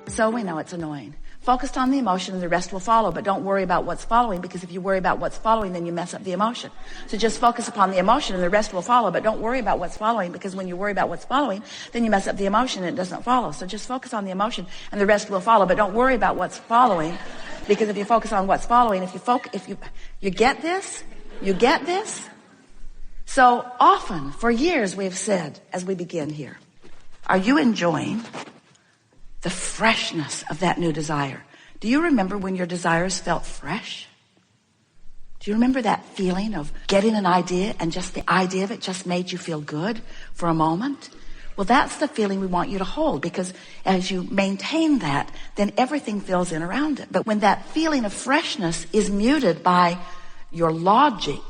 So we know it's annoying. Focused on the emotion and the rest will follow, but don't worry about what's following, because if you worry about what's following, then you mess up the emotion. So just focus upon the emotion and the rest will follow, but don't worry about what's following, because when you worry about what's following, then you mess up the emotion and it doesn't follow. So just focus on the emotion and the rest will follow, but don't worry about what's following, because if you focus on what's following, you get this? You get this? So often, for years, we have said, as we begin here, are you enjoying the freshness of that new desire? Do you remember when your desires felt fresh? Do you remember that feeling of getting an idea and just the idea of it just made you feel good for a moment? Well, that's the feeling we want you to hold, because as you maintain that, then everything fills in around it. But when that feeling of freshness is muted by your logic,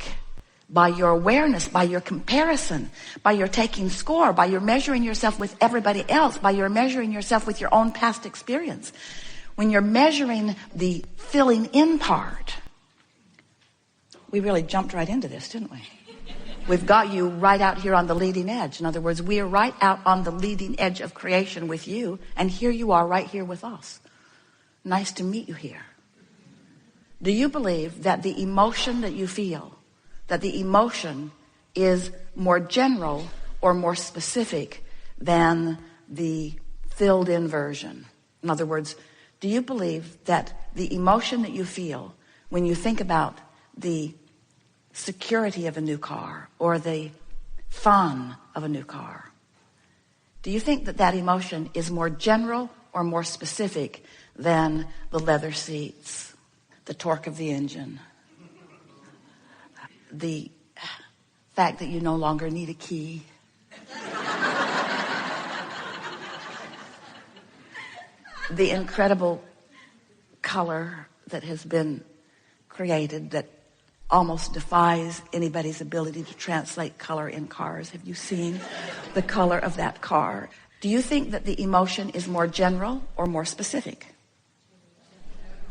by your awareness, by your comparison, by your taking score, by your measuring yourself with everybody else, by your measuring yourself with your own past experience, when you're measuring the filling in part, we really jumped right into this, didn't we? We've got you right out here on the leading edge. In other words, we are right out on the leading edge of creation with you, and here you are right here with us. Nice to meet you here. Do you believe that the emotion that you feel, that the emotion is more general or more specific than the filled in version? In other words, do you believe that the emotion that you feel when you think about the security of a new car or the fun of a new car, do you think that that emotion is more general or more specific than the leather seats, the torque of the engine, the fact that you no longer need a key, the incredible color that has been created that almost defies anybody's ability to translate color in cars? Have you seen the color of that car? Do you think that the emotion is more general or more specific?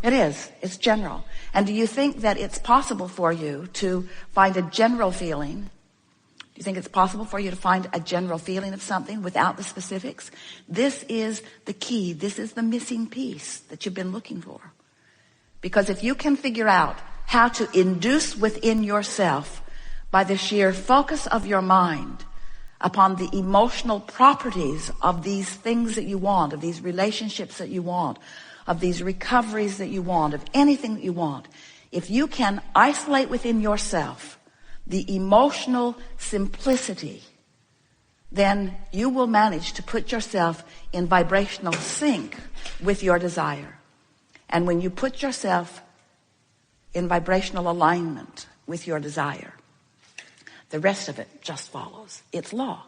It is. It's general. And do you think that it's possible for you to find a general feeling? Do you think it's possible for you to find a general feeling of something without the specifics? This is the key. This is the missing piece that you've been looking for. Because if you can figure out how to induce within yourself, by the sheer focus of your mind, upon the emotional properties of these things that you want, of these relationships that you want, of these recoveries that you want, of anything that you want, if you can isolate within yourself the emotional simplicity, then you will manage to put yourself in vibrational sync with your desire. And when you put yourself in vibrational alignment with your desire, the rest of it just follows. It's law.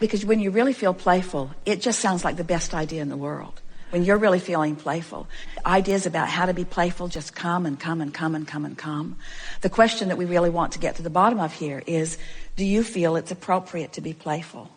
Because when you really feel playful, it just sounds like the best idea in the world. When you're really feeling playful, ideas about how to be playful just come and come and come and come and come. The question that we really want to get to the bottom of here is, do you feel it's appropriate to be playful?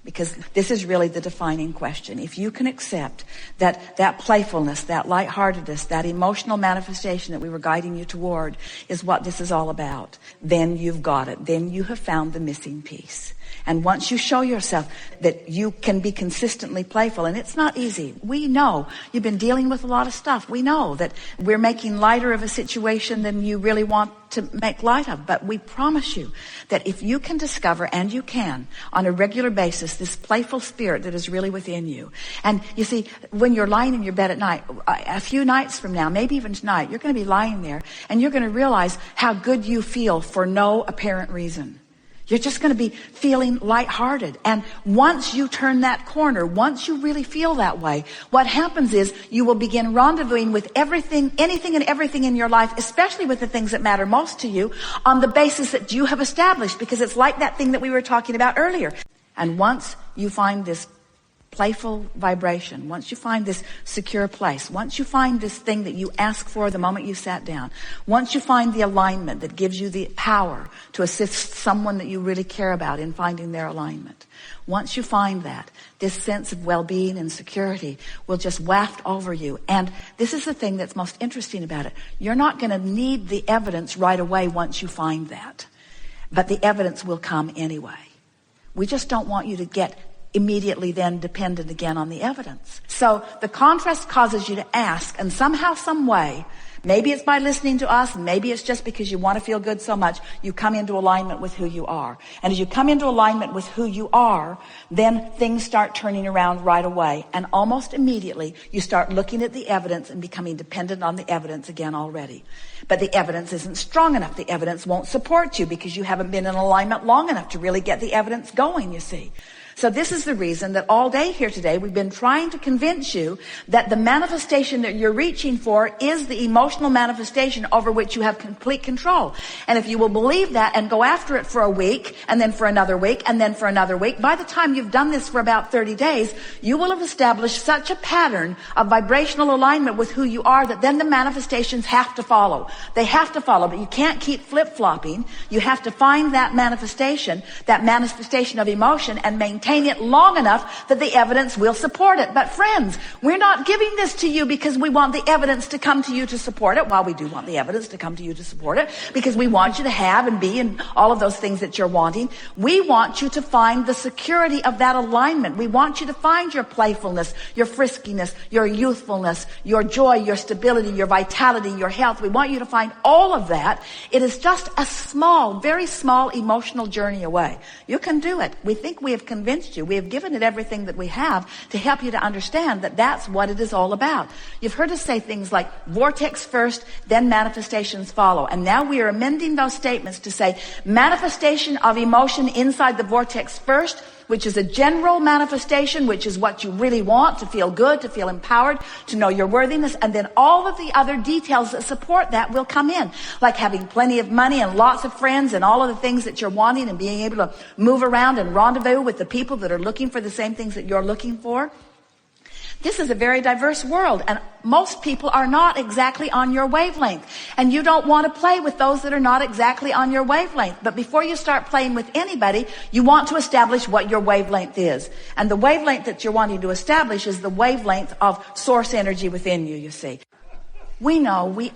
Because this is really the defining question. If you can accept that playfulness, that lightheartedness, that emotional manifestation that we were guiding you toward is what this is all about, then you've got it. Then you have found the missing piece. And once you show yourself that you can be consistently playful, and it's not easy. We know you've been dealing with a lot of stuff. We know that we're making lighter of a situation than you really want to make light of. But we promise you that if you can discover, and you can, on a regular basis, this playful spirit that is really within you. And you see, when you're lying in your bed at night, a few nights from now, maybe even tonight, you're going to be lying there and you're going to realize how good you feel for no apparent reason. You're just going to be feeling lighthearted. And once you turn that corner, once you really feel that way, what happens is you will begin rendezvousing with everything, anything and everything in your life, especially with the things that matter most to you, on the basis that you have established, because it's like that thing that we were talking about earlier. And once you find this playful vibration, once you find this secure place, once you find this thing that you asked for the moment you sat down, once you find the alignment that gives you the power to assist someone that you really care about in finding their alignment, once you find that, this sense of well-being and security will just waft over you. And this is the thing that's most interesting about it. You're not going to need the evidence right away once you find that, but the evidence will come anyway. We just don't want you to get immediately then dependent again on the evidence. So the contrast causes you to ask, and somehow, some way, maybe it's by listening to us, maybe it's just because you want to feel good so much, you come into alignment with who you are. And as you come into alignment with who you are, then things start turning around right away. And almost immediately, you start looking at the evidence and becoming dependent on the evidence again already. But the evidence isn't strong enough. The evidence won't support you because you haven't been in alignment long enough to really get the evidence going, you see. So this is the reason that all day here today we've been trying to convince you that the manifestation that you're reaching for is the emotional manifestation over which you have complete control. And if you will believe that and go after it for a week, and then for another week, and then for another week, by the time you've done this for about 30 days, you will have established such a pattern of vibrational alignment with who you are that then the manifestations have to follow. They have to follow, but you can't keep flip-flopping. You have to find that manifestation of emotion, and maintain it long enough that the evidence will support it. But friends, we're not giving this to you because we want the evidence to come to you to support it. While we do want the evidence to come to you to support it, because we want you to have and be and all of those things that you're wanting, we want you to find the security of that alignment. We want you to find your playfulness, your friskiness, your youthfulness, your joy, your stability, your vitality, your health. We want you to find all of that. It is just a small, very small emotional journey away. You can do it. We think we have convinced you. We have given it everything that we have to help you to understand that that's what it is all about. You've heard us say things like vortex first, then manifestations follow. And now we are amending those statements to say manifestation of emotion inside the vortex first, which is a general manifestation, which is what you really want, to feel good, to feel empowered, to know your worthiness. And then all of the other details that support that will come in, like having plenty of money and lots of friends and all of the things that you're wanting, and being able to move around and rendezvous with the people that are looking for the same things that you're looking for. This is a very diverse world, and most people are not exactly on your wavelength. And you don't want to play with those that are not exactly on your wavelength. But before you start playing with anybody, you want to establish what your wavelength is. And the wavelength that you're wanting to establish is the wavelength of source energy within you, you see. We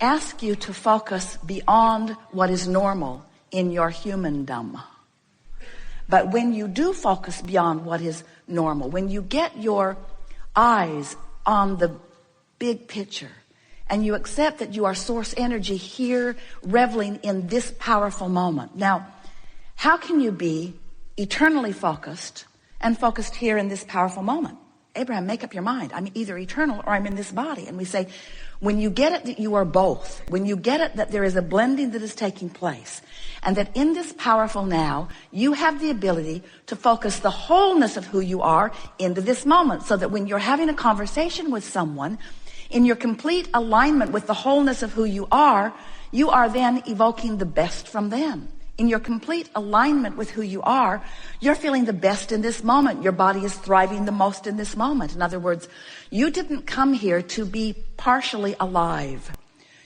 ask you to focus beyond what is normal in your humandom. But when you do focus beyond what is normal, when you get your eyes on the big picture, and you accept that you are source energy here, reveling in this powerful moment. Now, how can you be eternally focused and focused here in this powerful moment? Abraham, make up your mind. I'm either eternal or I'm in this body. And we say, when you get it that you are both, when you get it that there is a blending that is taking place, and that in this powerful now, you have the ability to focus the wholeness of who you are into this moment, so that when you're having a conversation with someone, in your complete alignment with the wholeness of who you are then evoking the best from them. In your complete alignment with who you are, you're feeling the best in this moment. Your body is thriving the most in this moment. In other words, you didn't come here to be partially alive.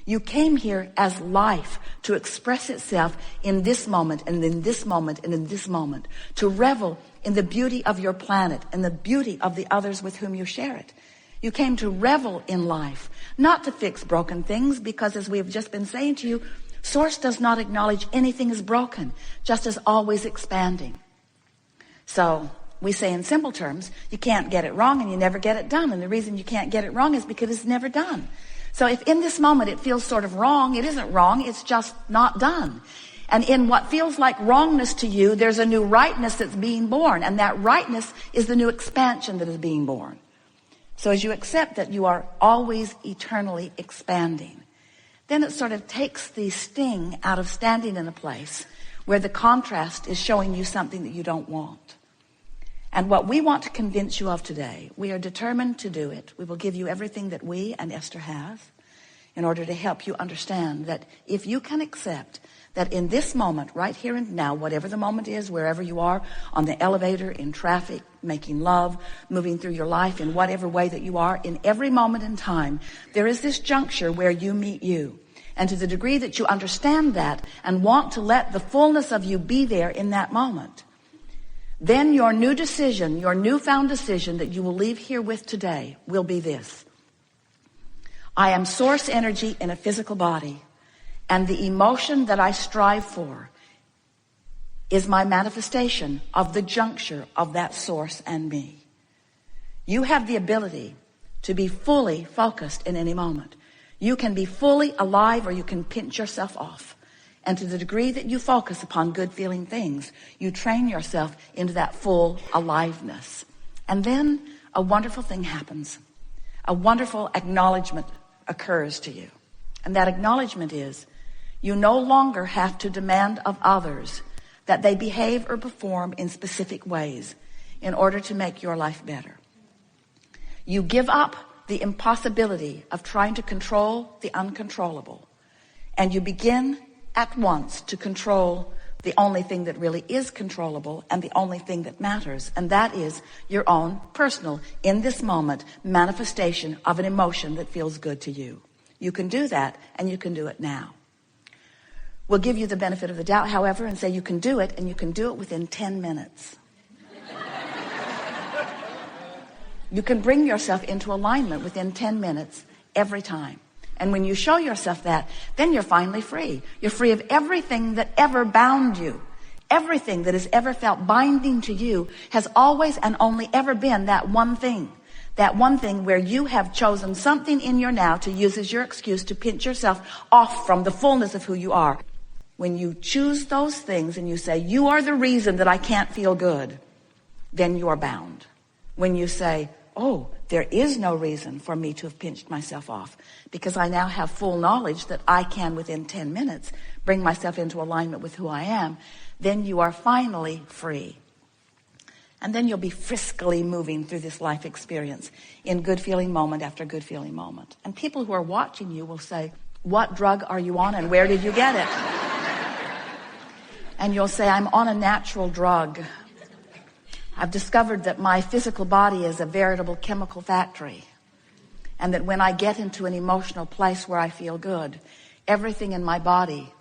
You came here as life to express itself in this moment and in this moment and in this moment, to revel in the beauty of your planet and the beauty of the others with whom you share it. You came to revel in life, not to fix broken things, because as we have just been saying to you, Source does not acknowledge anything is broken, just as always expanding. So we say in simple terms, you can't get it wrong and you never get it done. And the reason you can't get it wrong is because it's never done. So if in this moment it feels sort of wrong, it isn't wrong, it's just not done. And in what feels like wrongness to you, there's a new rightness that's being born. And that rightness is the new expansion that is being born. So as you accept that you are always eternally expanding, then it sort of takes the sting out of standing in a place where the contrast is showing you something that you don't want. And what we want to convince you of today, we are determined to do it. We will give you everything that we and Esther have in order to help you understand that if you can accept that in this moment, right here and now, whatever the moment is, wherever you are, on the elevator, in traffic, making love, moving through your life in whatever way that you are, in every moment in time, there is this juncture where you meet you. And to the degree that you understand that and want to let the fullness of you be there in that moment, then your new decision, your newfound decision that you will leave here with today will be this: I am source energy in a physical body, and the emotion that I strive for is my manifestation of the juncture of that source and me. You have the ability to be fully focused in any moment. You can be fully alive, or you can pinch yourself off. And to the degree that you focus upon good feeling things, you train yourself into that full aliveness. And then a wonderful thing happens. A wonderful acknowledgement occurs to you. And that acknowledgement is, you no longer have to demand of others that they behave or perform in specific ways in order to make your life better. You give up the impossibility of trying to control the uncontrollable, and you begin at once to control the only thing that really is controllable and the only thing that matters, and that is your own personal, in this moment, manifestation of an emotion that feels good to you. You can do that, and you can do it now. We'll give you the benefit of the doubt, however, and say you can do it, and you can do it within 10 minutes. You can bring yourself into alignment within 10 minutes every time. And when you show yourself that, then you're finally free. You're free of everything that ever bound you. Everything that has ever felt binding to you has always and only ever been that one thing. That one thing where you have chosen something in your now to use as your excuse to pinch yourself off from the fullness of who you are. When you choose those things and you say, you are the reason that I can't feel good, then you are bound. When you say, oh, there is no reason for me to have pinched myself off, because I now have full knowledge that I can, within 10 minutes, bring myself into alignment with who I am, then you are finally free. And then you'll be friskily moving through this life experience in good feeling moment after good feeling moment. And people who are watching you will say, what drug are you on and where did you get it? And you'll say, I'm on a natural drug. I've discovered that my physical body is a veritable chemical factory, and that when I get into an emotional place where I feel good, everything in my body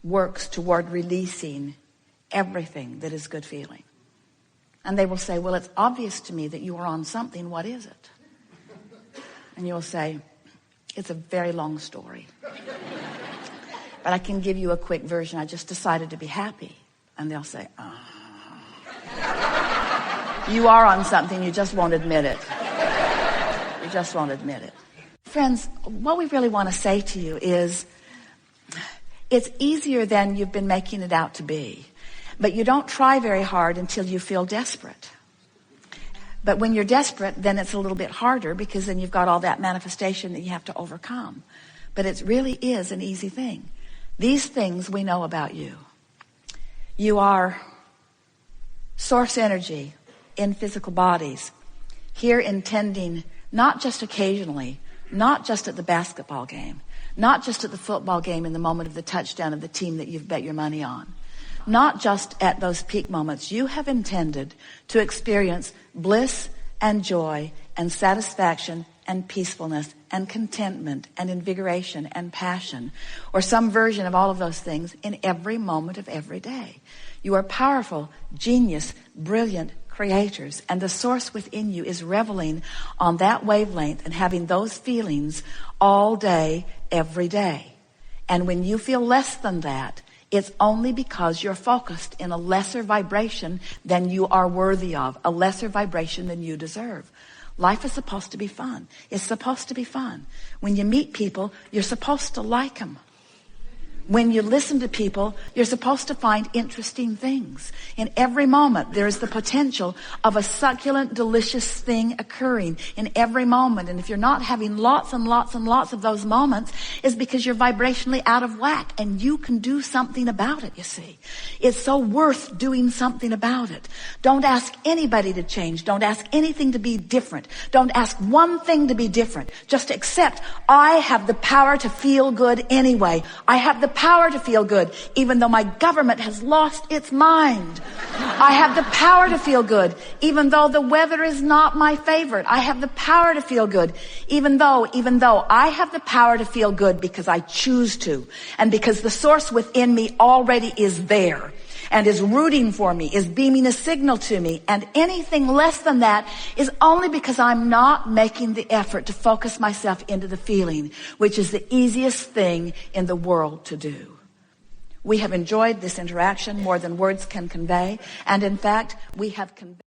works toward releasing everything that is good feeling. And they will say, well, it's obvious to me that you are on something. What is it? And you'll say, it's a very long story. But I can give you a quick version. I just decided to be happy. And they'll say, you are on something, you just won't admit it. You just won't admit it. Friends, what we really want to say to you is, it's easier than you've been making it out to be. But you don't try very hard until you feel desperate. But when you're desperate, then it's a little bit harder, because then you've got all that manifestation that you have to overcome. But it really is an easy thing. These things we know about you. You are source energy in physical bodies, here intending not just occasionally, not just at the basketball game, not just at the football game in the moment of the touchdown of the team that you've bet your money on, not just at those peak moments. You have intended to experience bliss and joy and satisfaction and peacefulness and contentment and invigoration and passion, or some version of all of those things in every moment of every day. You are powerful, genius, brilliant creators, and the source within you is reveling on that wavelength and having those feelings all day, every day. And when you feel less than that, it's only because you're focused in a lesser vibration than you are worthy of, a lesser vibration than you deserve. Life is supposed to be fun. It's supposed to be fun. When you meet people, you're supposed to like them. When you listen to people, you're supposed to find interesting things. In every moment, there is the potential of a succulent, delicious thing occurring in every moment. And if you're not having lots and lots and lots of those moments, it's because you're vibrationally out of whack, and you can do something about it, you see. It's so worth doing something about it. Don't ask anybody to change. Don't ask anything to be different. Don't ask one thing to be different. Just accept, I have the power to feel good anyway. I have the power to feel good, even though my government has lost its mind. I have the power to feel good, even though the weather is not my favorite. I have the power to feel good, even though I have the power to feel good because I choose to, and because the source within me already is there and is rooting for me, is beaming a signal to me. And anything less than that is only because I'm not making the effort to focus myself into the feeling, which is the easiest thing in the world to do. We have enjoyed this interaction more than words can convey. And in fact, we have conveyed